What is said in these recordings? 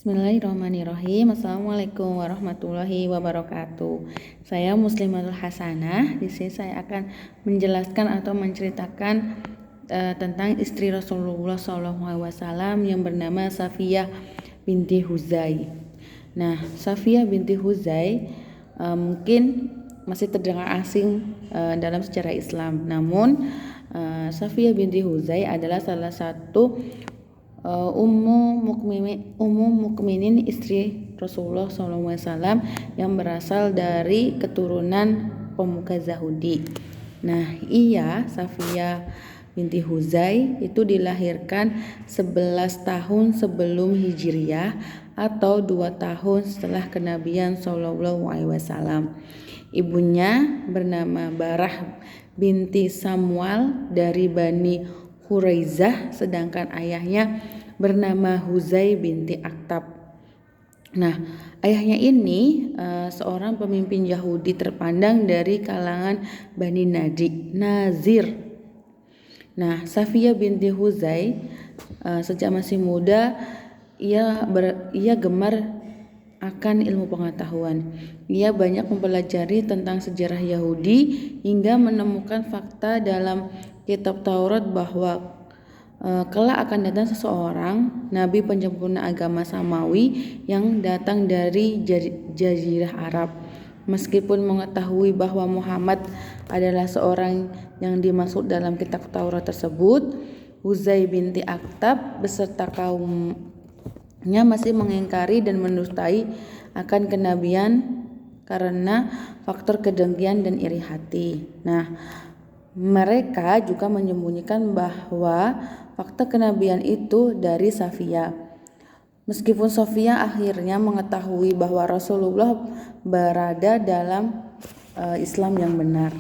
Bismillahirrahmanirrahim. Assalamualaikum warahmatullahi wabarakatuh. Saya Muslimatul Hasanah. Di sini saya akan menjelaskan atau menceritakan tentang istri Rasulullah SAW yang bernama Safiyah binti Huzai. Nah, Safiyah binti Huzai mungkin masih terdengar asing dalam sejarah Islam. Namun Safiyah binti Huzai adalah salah satu Ummu Mukminin istri Rasulullah SAW yang berasal dari keturunan pemuka Yahudi. Nah, Safiyah binti Huzai itu dilahirkan 11 tahun sebelum Hijriyah atau 2 tahun setelah kenabian SAW. Ibunya bernama Barah binti Samwal dari Bani Huraizah, sedangkan ayahnya bernama Huzai binti Akhtab. Nah, ayahnya ini seorang pemimpin Yahudi terpandang dari kalangan Bani Nazir. Nah, Safiyah binti Huzai sejak masih muda ia gemar akan ilmu pengetahuan. Ia banyak mempelajari tentang sejarah Yahudi hingga menemukan fakta dalam kitab Taurat bahwa kelak akan datang seseorang nabi penyempurna agama Samawi yang datang dari Jazirah Arab. Meskipun mengetahui bahwa Muhammad adalah seorang yang dimaksud dalam kitab Taurat tersebut, Huzai binti Akhtab beserta kaumnya masih mengingkari dan mendustai akan kenabian karena faktor kedengkian dan iri hati. Nah, mereka juga menyembunyikan bahwa fakta kenabian itu dari Safiyah. Meskipun Safiyah akhirnya mengetahui bahwa Rasulullah berada dalam Islam yang benar.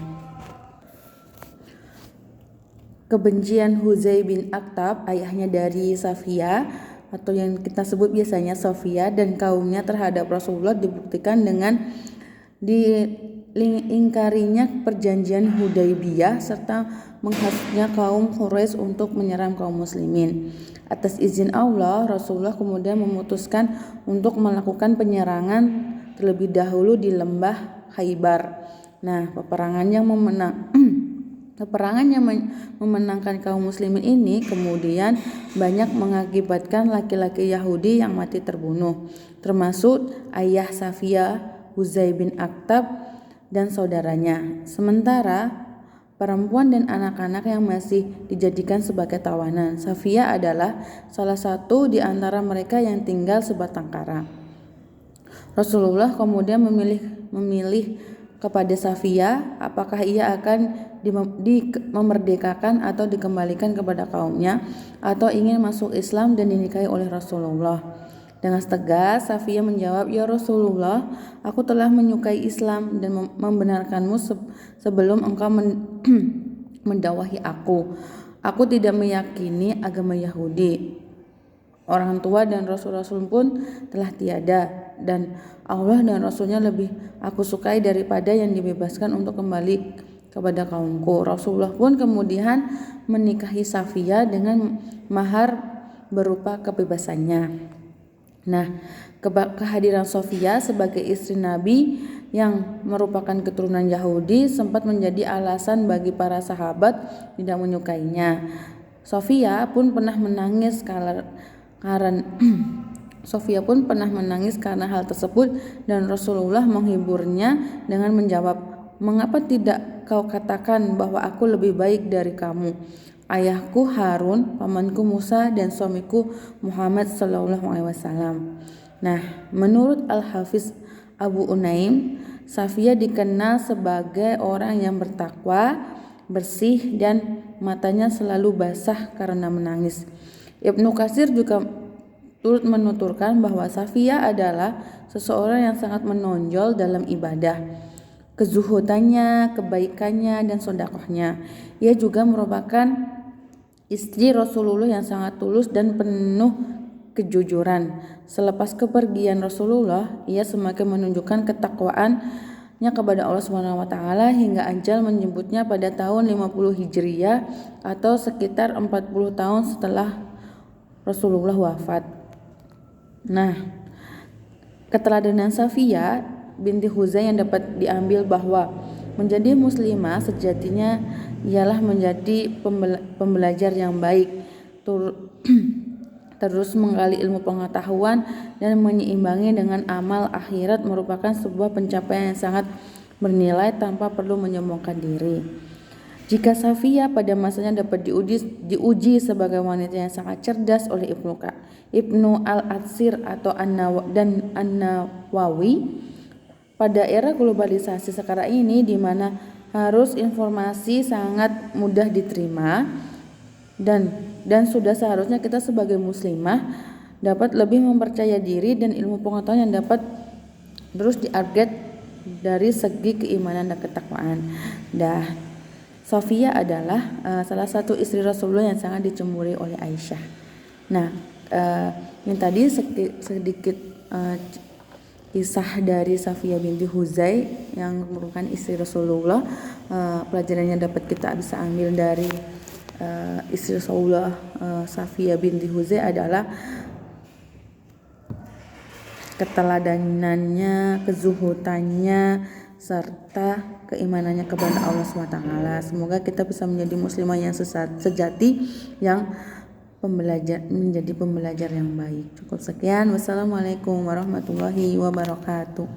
Kebencian Huzai bin Akhtab, ayahnya dari Safiyah atau yang kita sebut biasanya Safiyah, dan kaumnya terhadap Rasulullah dibuktikan dengan diingkarinya perjanjian Hudaybiyah serta menghasutnya kaum Quraisy untuk menyerang kaum muslimin. Atas izin Allah, Rasulullah kemudian memutuskan untuk melakukan penyerangan terlebih dahulu di lembah Khaybar. Nah, peperangan yang memenangkan kaum muslimin ini kemudian banyak mengakibatkan laki-laki Yahudi yang mati terbunuh, termasuk ayah Safiyah, Huzai bin Akhtab dan saudaranya. Sementara perempuan dan anak-anak yang masih dijadikan sebagai tawanan. Safiyah adalah salah satu di antara mereka yang tinggal sebatang kara. Rasulullah kemudian memilih kepada Safiyah apakah ia akan memerdekakan atau dikembalikan kepada kaumnya atau ingin masuk Islam dan dinikahi oleh Rasulullah. Dengan tegas Safiyah menjawab, "Ya Rasulullah, aku telah menyukai Islam dan membenarkanmu sebelum engkau mendakwahi aku. Aku tidak meyakini agama Yahudi. Orang tua dan Rasul-Rasul pun telah tiada, dan Allah dan Rasulnya lebih aku sukai daripada yang dibebaskan untuk kembali kepada kaumku." Rasulullah pun kemudian menikahi Safiyah dengan mahar berupa kebebasannya. Nah, kehadiran Safiyah sebagai istri Nabi yang merupakan keturunan Yahudi sempat menjadi alasan bagi para sahabat tidak menyukainya. Safiyah pun pernah menangis karena hal tersebut, dan Rasulullah menghiburnya dengan menjawab, "Mengapa tidak kau katakan bahwa aku lebih baik dari kamu? Ayahku Harun, pamanku Musa, dan suamiku Muhammad SAW." Nah, menurut Al-Hafiz Abu Unaim, Safiyah dikenal sebagai orang yang bertakwa, bersih, dan matanya selalu basah karena menangis. Ibnu Katsir juga turut menuturkan bahwa Safiyah adalah seseorang yang sangat menonjol dalam ibadah, kezuhudannya, kebaikannya, dan sedekahnya. Ia juga merupakan istri Rasulullah yang sangat tulus dan penuh kejujuran. Selepas kepergian Rasulullah, ia semakin menunjukkan ketakwaannya kepada Allah SWT hingga ajal menjemputnya pada tahun 50 Hijriyah atau sekitar 40 tahun setelah Rasulullah wafat. Nah, keteladanan Safiyah binti Huzai yang dapat diambil bahwa menjadi muslimah sejatinya ialah menjadi pembelajar yang baik, terus menggali ilmu pengetahuan dan menyeimbangi dengan amal akhirat merupakan sebuah pencapaian yang sangat bernilai tanpa perlu menyombongkan diri. Jika Safiyah pada masanya dapat diuji sebagai wanita yang sangat cerdas oleh Ibnu Al-Atsir atau An-Nawawi, pada era globalisasi sekarang ini di mana harus informasi sangat mudah diterima dan sudah seharusnya kita sebagai muslimah dapat lebih mempercaya diri dan ilmu pengetahuan yang dapat terus di-upgrade dari segi keimanan dan ketakwaan. Safiyah adalah salah satu istri Rasulullah yang sangat dicemburi oleh Aisyah. Nah, yang tadi sedikit kisah dari Safiyah binti Huzai yang merupakan istri Rasulullah. Pelajaran yang dapat kita bisa ambil dari istri Rasulullah Safiyah binti Huzai adalah keteladanannya, kezuhutannya, serta keimanannya kepada Allah SWT. Semoga kita bisa menjadi muslimah yang sejati, yang menjadi pembelajar yang baik. Cukup sekian. Wassalamualaikum warahmatullahi wabarakatuh.